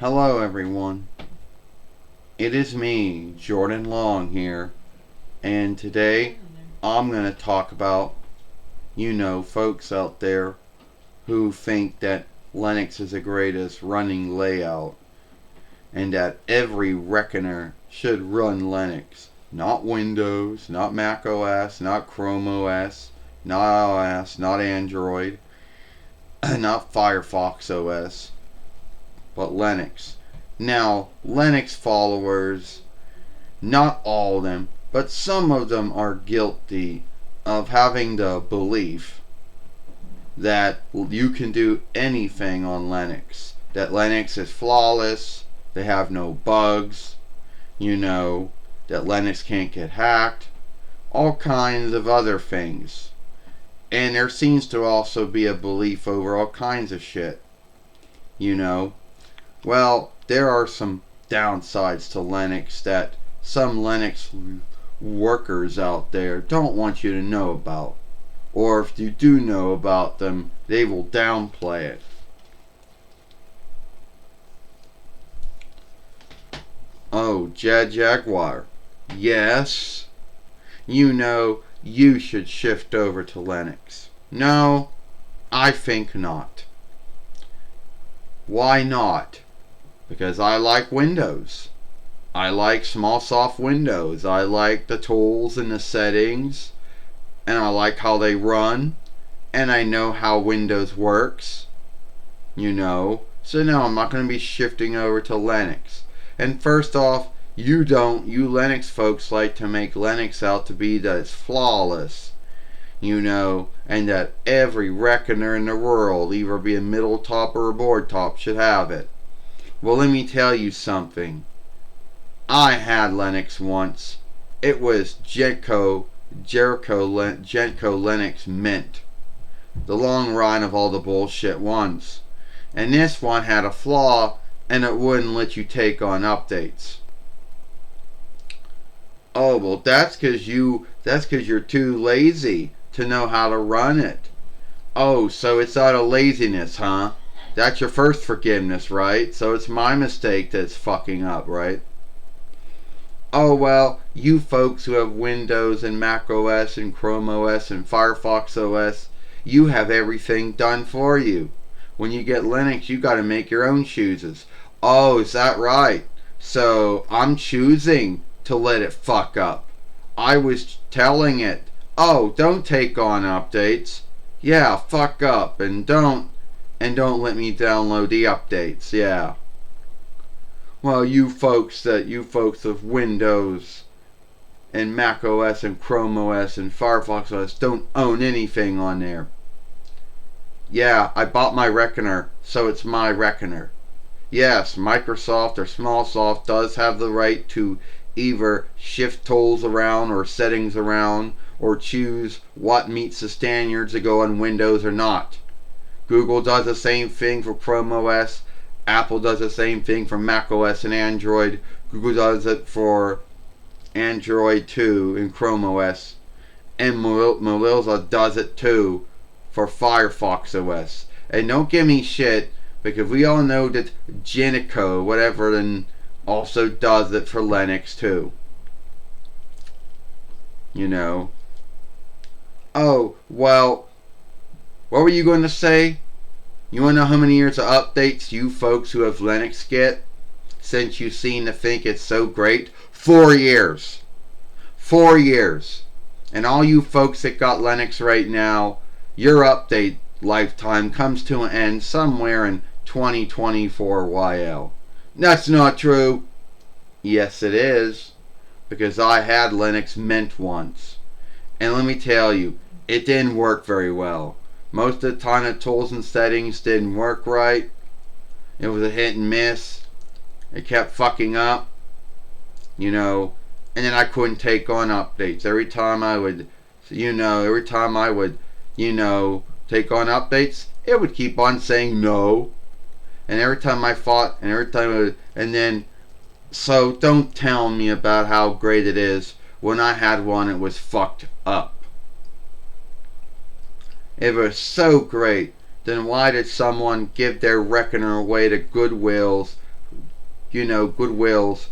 Hello everyone. It is me, Jordan Long here, and today I'm going to talk about, folks out there who think that Linux is the greatest running layout and that every reckoner should run Linux. Not Windows, not Mac OS, not Chrome OS, not iOS, not Android, not Firefox OS, but Linux. Now, Linux followers, not all of them, but some of them are guilty of having the belief that you can do anything on Linux. That Linux is flawless, they have no bugs, that Linux can't get hacked, all kinds of other things. And there seems to also be a belief over all kinds of shit. Well, there are some downsides to Linux that some Linux workers out there don't want you to know about. Or if you do know about them, they will downplay it. Oh, Jaguar. Yes. You should shift over to Linux. No, I think not. Why not? Because I like Windows. I like small soft Windows. I like the tools and the settings. And I like how they run. And I know how Windows works. So no, I'm not going to be shifting over to Linux. And first off, you Linux folks like to make Linux out to be that it's flawless. And that every reckoner in the world, either be a middle top or a board top, should have it. Well, let me tell you something. I had Linux once. It was Jericho Linux Mint. The long run of all the bullshit ones. And this one had a flaw, and it wouldn't let you take on updates. Oh, well, that's because you're too lazy to know how to run it. Oh, so it's out of laziness, huh? That's your first forgiveness, right? So it's my mistake that's fucking up, right? Oh, well, you folks who have Windows and Mac OS and Chrome OS and Firefox OS, you have everything done for you. When you get Linux, you got to make your own chooses. Oh, is that right? So I'm choosing to let it fuck up. I was telling it, oh, don't take on updates. Yeah, fuck up and don't let me download the updates. Yeah. Well, you folks of Windows and Mac OS and Chrome OS and Firefox OS don't own anything on there. Yeah, I bought my reckoner, so it's my reckoner. Yes, Microsoft or Smallsoft does have the right to either shift tools around or settings around or choose what meets the standards to go on Windows or not. Google does the same thing for Chrome OS. Apple does the same thing for Mac OS and Android. Google does it for Android too in Chrome OS. And Mozilla does it too for Firefox OS. And don't give me shit, because we all know that Genico, whatever, then also does it for Linux too. Oh, well, what were you going to say? You want to know how many years of updates you folks who have Linux get since you seem to think it's so great? 4 years. 4 years. And all you folks that got Linux right now, your update lifetime comes to an end somewhere in 2024 YL. That's not true. Yes, it is. Because I had Linux Mint once. And let me tell you, it didn't work very well. Most of the time the tools and settings didn't work right. It was a hit and miss. It kept fucking up. And then I couldn't take on updates. Every time I would take on updates, it would keep on saying no. And every time I fought, so don't tell me about how great it is. When I had one, it was fucked up. If it was so great, then why did someone give their reckoner away to Goodwills Goodwill's,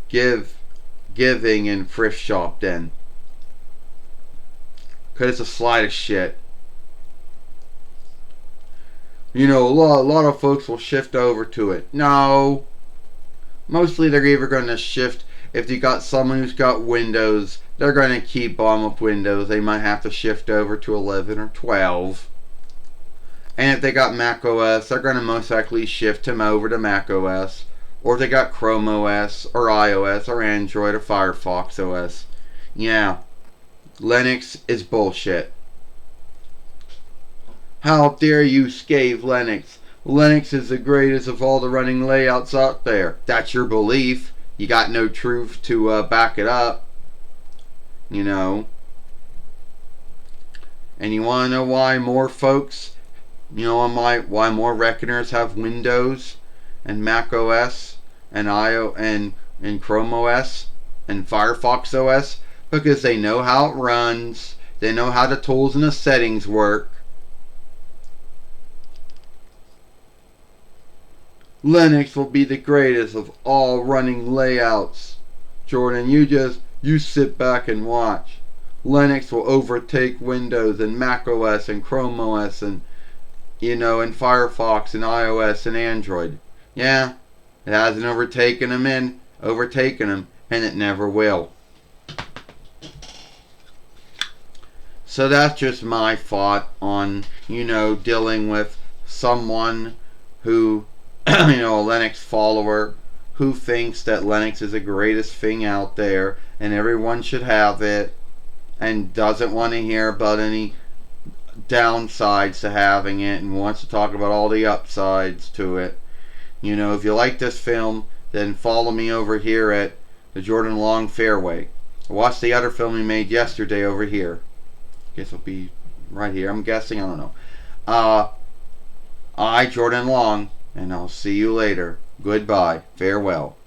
giving and thrift shop then. Because it's a slide of shit. A lot of folks will shift over to it. No. Mostly they're either going to shift, if you got someone who's got Windows, they're going to keep on with Windows. They might have to shift over to 11 or 12. And if they got Mac OS, they're going to most likely shift them over to Mac OS. Or if they got Chrome OS, or iOS, or Android, or Firefox OS. Yeah. Linux is bullshit. How dare you scathe Linux? Linux is the greatest of all the running layouts out there. That's your belief. You got no truth to back it up. And you want to know why more folks, why more reckoners have Windows and Mac OS and and Chrome OS and Firefox OS? Because they know how it runs. They know how the tools and the settings work. Linux will be the greatest of all running layouts. Jordan, you sit back and watch. Linux will overtake Windows and Mac OS and Chrome OS and and Firefox and iOS and Android. Yeah, it hasn't overtaken them, and it never will. So that's just my thought on, dealing with someone who, a Linux follower who thinks that Linux is the greatest thing out there and everyone should have it, and doesn't want to hear about any downsides to having it and wants to talk about all the upsides to it. If you like this film, then follow me over here at the Jordan Long Fairway. Watch the other film we made yesterday over here. Guess it'll be right here. I'm guessing. I don't know. I, Jordan Long, and I'll see you later. Goodbye. Farewell.